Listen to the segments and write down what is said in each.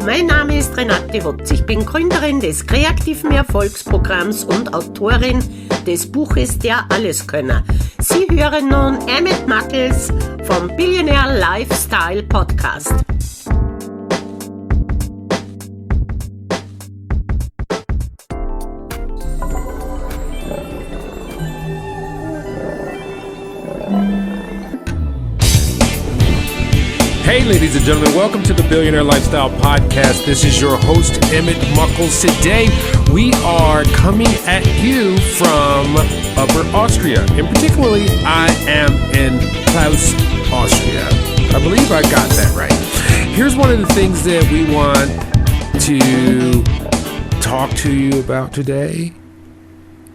mein Name ist Renate Wotz. Ich bin Gründerin des kreativen Erfolgsprogramms und Autorin des Buches Der Alleskönner. Sie hören nun Emmett Muckles vom Billionaire Lifestyle Podcast. Hey, ladies and gentlemen, welcome to the Billionaire Lifestyle Podcast. This is your host, Emmett Muckles. Today, we are coming at you from Upper Austria. And particularly, I am in Klaus, Austria. I believe I got that right. Here's one of the things that we want to talk to you about today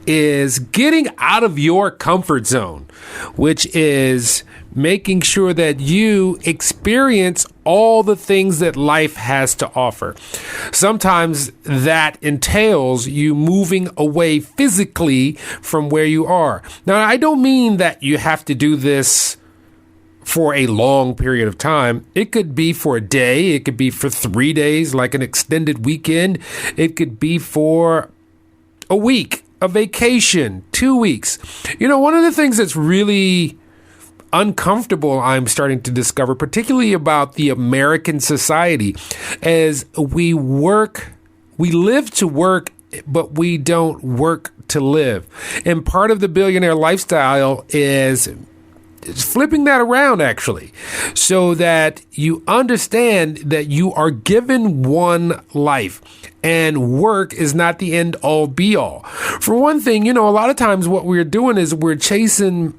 is getting out of your comfort zone, which is making sure that you experience all the things that life has to offer. Sometimes that entails you moving away physically from where you are. Now, I don't mean that you have to do this for a long period of time. It could be for a day. It could be for 3 days, like an extended weekend. It could be for a week, a vacation, 2 weeks. You know, one of the things that's really uncomfortable, I'm starting to discover, particularly about the American society, as we live to work, but we don't work to live. And part of the billionaire lifestyle is flipping that around, actually, so that you understand that you are given one life and work is not the end all be all. For one thing, you know, a lot of times what we're doing is we're chasing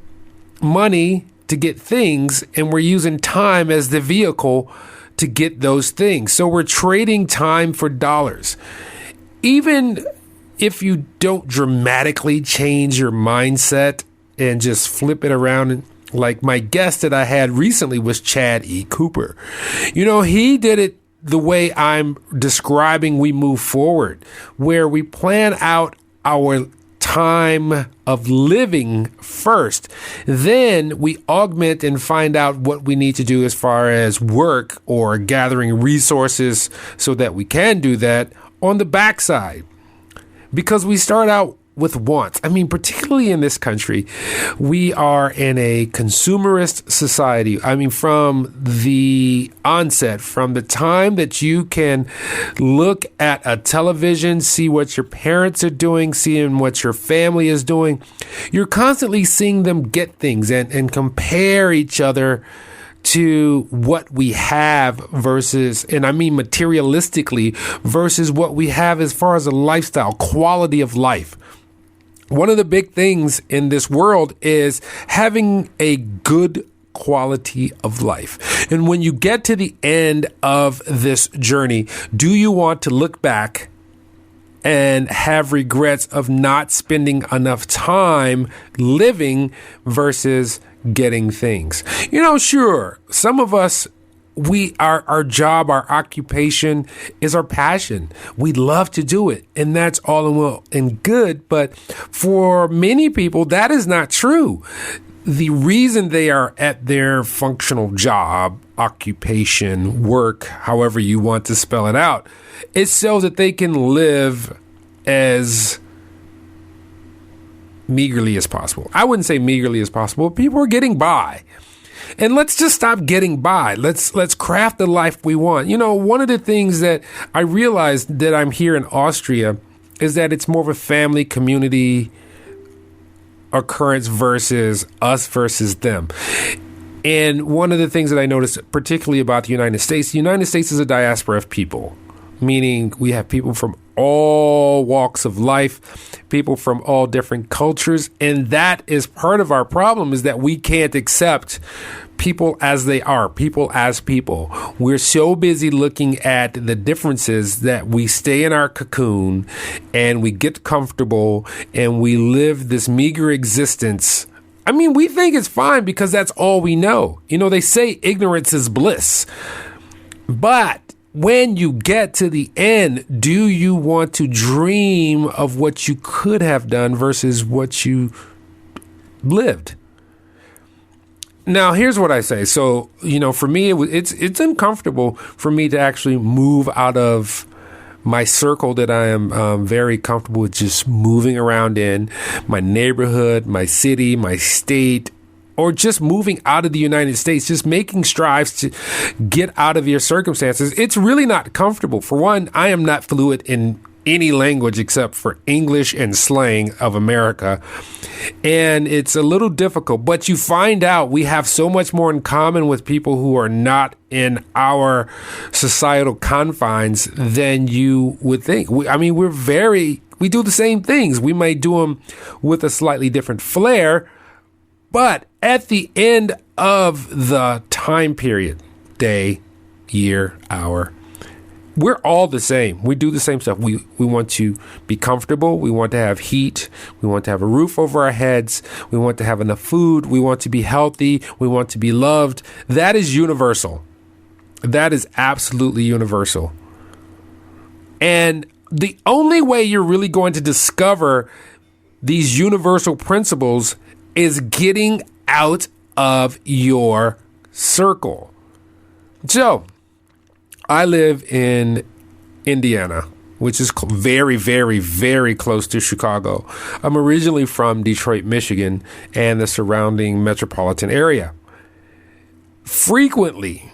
money to get things, and we're using time as the vehicle to get those things. So we're trading time for dollars. Even if you don't dramatically change your mindset and just flip it around, and like my guest that I had recently was Chad E. Cooper. You know, he did it the way I'm describing we move forward, where we plan out our time of living first. Then we augment and find out what we need to do as far as work or gathering resources so that we can do that on the backside. Because we start out with wants. I mean, particularly in this country, we are in a consumerist society. I mean, from the onset, from the time that you can look at a television, see what your parents are doing, seeing what your family is doing, you're constantly seeing them get things and compare each other to what we have versus, and I mean materialistically, versus what we have as far as a lifestyle, quality of life. One of the big things in this world is having a good quality of life. And when you get to the end of this journey, do you want to look back and have regrets of not spending enough time living versus getting things? You know, sure, some of us, our job, our occupation is our passion. We love to do it, and that's all in well and good. But for many people, that is not true. The reason they are at their functional job, occupation, work, however you want to spell it out, is so that they can live as meagerly as possible. I wouldn't say meagerly as possible. People are getting by. And let's just stop getting by. Let's craft the life we want. You know, one of the things that I realized that I'm here in Austria is that it's more of a family community occurrence versus us versus them. And one of the things that I noticed particularly about the United States is a diaspora of people, meaning we have people from all walks of life, people from all different cultures. And that is part of our problem, is that we can't accept people as they are, people as people. We're so busy looking at the differences that we stay in our cocoon and we get comfortable and we live this meager existence. I mean, we think it's fine because that's all we know. You know, they say ignorance is bliss. But when you get to the end, do you want to dream of what you could have done versus what you lived? Now, here's what I say. So, for me, it's uncomfortable for me to actually move out of my circle that I am very comfortable with just moving around in, my neighborhood, my city, my state, or just moving out of the United States, just making strides to get out of your circumstances. It's really not comfortable. For one, I am not fluent in any language except for English and slang of America. And it's a little difficult, but you find out we have so much more in common with people who are not in our societal confines than you would think. We do the same things. We might do them with a slightly different flair, but at the end of the time period, day, year, hour, we're all the same. We do the same stuff. We want to be comfortable. We want to have heat. We want to have a roof over our heads. We want to have enough food. We want to be healthy. We want to be loved. That is universal. That is absolutely universal. And the only way you're really going to discover these universal principles is getting out of your circle. So, I live in Indiana, which is very, very, very close to Chicago. I'm originally from Detroit, Michigan, and the surrounding metropolitan area. Frequently,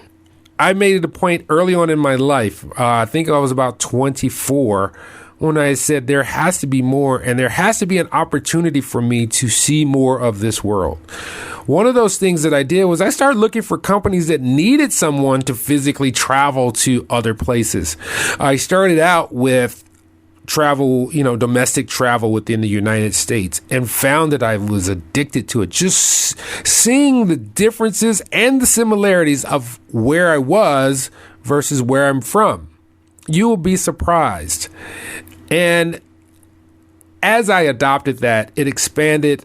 I made it a point early on in my life, I think I was about 24, when I said there has to be more and there has to be an opportunity for me to see more of this world. One of those things that I did was I started looking for companies that needed someone to physically travel to other places. I started out with travel, domestic travel within the United States, and found that I was addicted to it. Just seeing the differences and the similarities of where I was versus where I'm from. You will be surprised. And as I adopted that, it expanded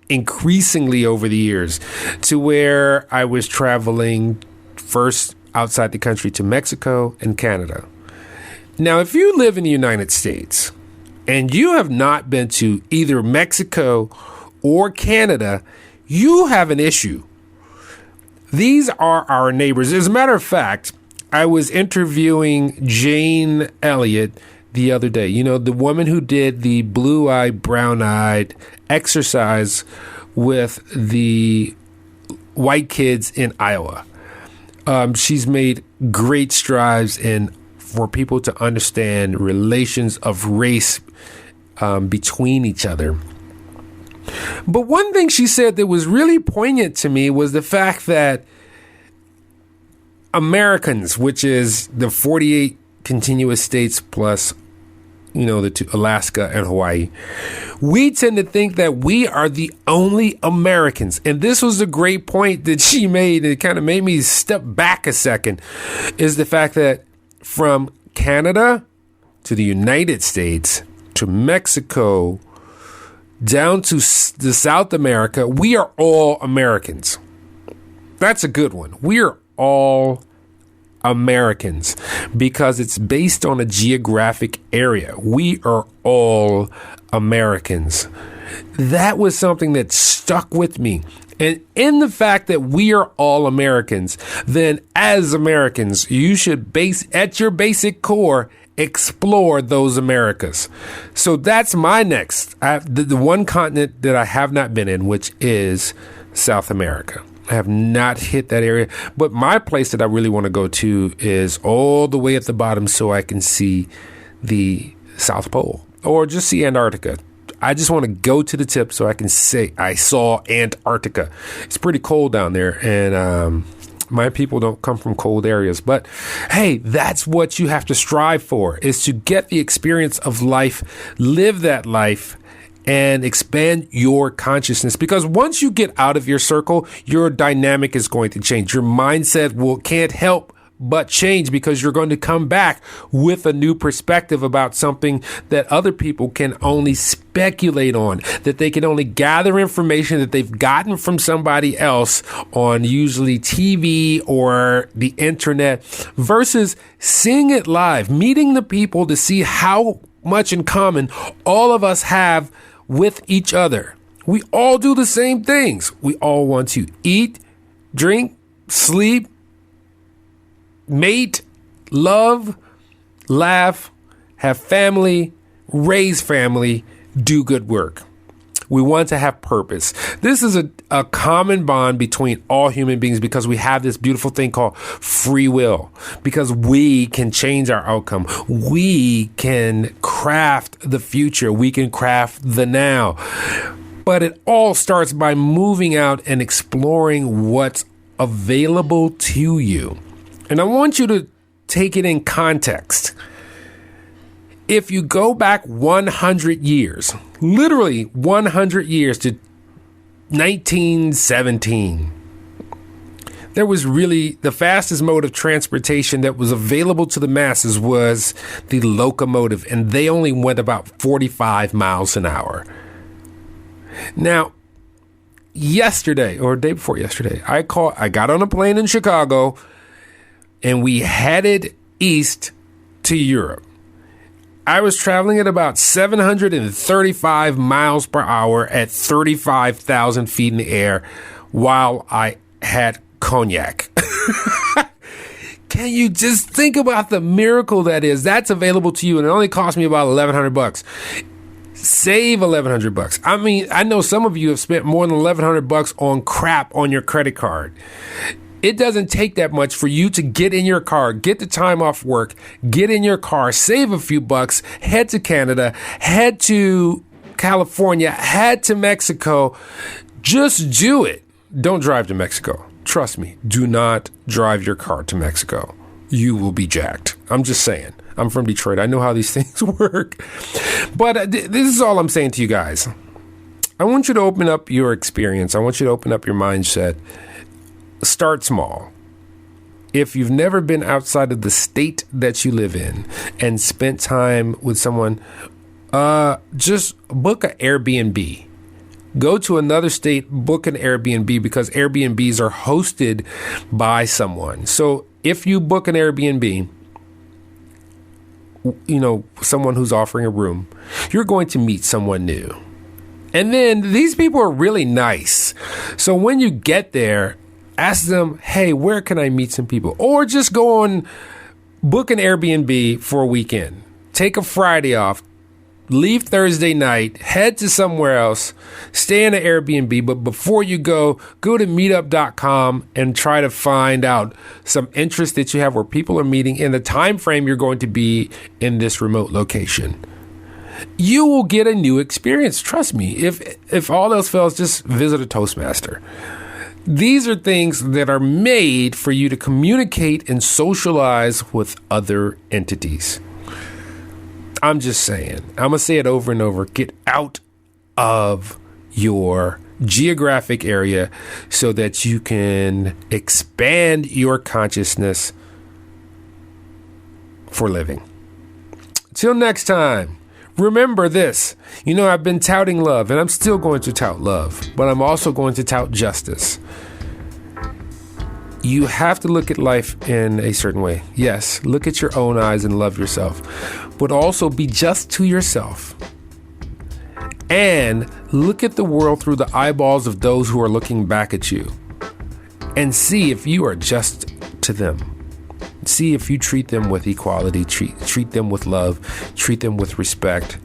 increasingly over the years to where I was traveling first outside the country to Mexico and Canada. Now, if you live in the United States and you have not been to either Mexico or Canada, you have an issue. These are our neighbors. As a matter of fact, I was interviewing Jane Elliott the other day. The woman who did the blue-eyed, brown-eyed exercise with the white kids in Iowa. She's made great strides for people to understand relations of race between each other. But one thing she said that was really poignant to me was the fact that Americans, which is the 48 continuous states plus, the two, Alaska and Hawaii, we tend to think that we are the only Americans. And this was a great point that she made. It kind of made me step back a second, is the fact that from Canada to the United States to Mexico down to the South America, we are all Americans. That's a good one. We are all Americans because it's based on a geographic area. We are all Americans. That was something that stuck with me. And in the fact that we are all Americans, then as Americans, you should at your basic core, explore those Americas. So that's my next, the one continent that I have not been in, which is South America. I have not hit that area, but my place that I really want to go to is all the way at the bottom so I can see the South Pole or just see Antarctica. I just want to go to the tip so I can say I saw Antarctica. It's pretty cold down there, and my people don't come from cold areas. But hey, that's what you have to strive for, is to get the experience of life, live that life, and expand your consciousness. Because once you get out of your circle, your dynamic is going to change. Your mindset can't help but change, because you're going to come back with a new perspective about something that other people can only speculate on, that they can only gather information that they've gotten from somebody else on usually TV or the internet, versus seeing it live, meeting the people to see how much in common all of us have with each other. We all do the same things. We all want to eat, drink, sleep, mate, love, laugh, have family, raise family, do good work. We want to have purpose. This is a common bond between all human beings because we have this beautiful thing called free will, because we can change our outcome. We can craft the future. We can craft the now. But it all starts by moving out and exploring what's available to you. And I want you to take it in context. If you go back 100 years, literally 100 years to 1917, there was really the fastest mode of transportation that was available to the masses was the locomotive, and they only went about 45 miles an hour. Now, yesterday or day before yesterday, I got on a plane in Chicago and we headed east to Europe. I was traveling at about 735 miles per hour at 35,000 feet in the air while I had cognac. Can you just think about the miracle that is? That's available to you, and it only cost me about $1,100. Save $1,100. I mean, I know some of you have spent more than $1,100 on crap on your credit card. It doesn't take that much for you to get in your car, get the time off work, get in your car, save a few bucks, head to Canada, head to California, head to Mexico. Just do it. Don't drive to Mexico. Trust me. Do not drive your car to Mexico. You will be jacked. I'm just saying. I'm from Detroit. I know how these things work. But this is all I'm saying to you guys. I want you to open up your experience. I want you to open up your mindset. Start small. If you've never been outside of the state that you live in and spent time with someone, just book an Airbnb. Go to another state, book an Airbnb, because Airbnbs are hosted by someone. So if you book an Airbnb, someone who's offering a room, you're going to meet someone new. And then these people are really nice. So when you get there, ask them, hey, where can I meet some people? Or just go on, book an Airbnb for a weekend. Take a Friday off. Leave Thursday night. Head to somewhere else. Stay in an Airbnb. But before you go to meetup.com and try to find out some interest that you have where people are meeting in the time frame you're going to be in this remote location. You will get a new experience. Trust me. If all else fails, just visit a Toastmaster. These are things that are made for you to communicate and socialize with other entities. I'm just saying. I'm going to say it over and over. Get out of your geographic area so that you can expand your consciousness for living. Till next time. Remember this, I've been touting love, and I'm still going to tout love, but I'm also going to tout justice. You have to look at life in a certain way. Yes, look at your own eyes and love yourself, but also be just to yourself. And look at the world through the eyeballs of those who are looking back at you, and see if you are just to them. See if you treat them with equality, treat them with love, treat them with respect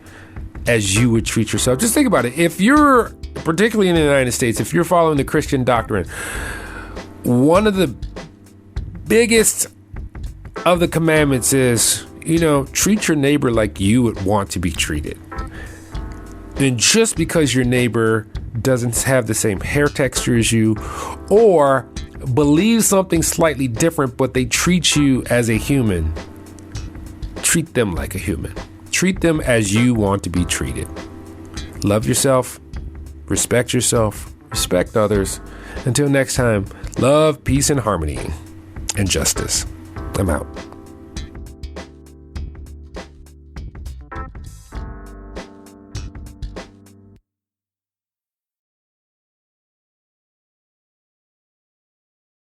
as you would treat yourself. Just think about it. If you're, particularly in the United States, if you're following the Christian doctrine, one of the biggest of the commandments is, treat your neighbor like you would want to be treated. And just because your neighbor doesn't have the same hair texture as you, or believe something slightly different, but they treat you as a human, treat them like a human. Treat them as you want to be treated. Love yourself, respect others. Until next time, love, peace, and harmony, and justice. I'm out.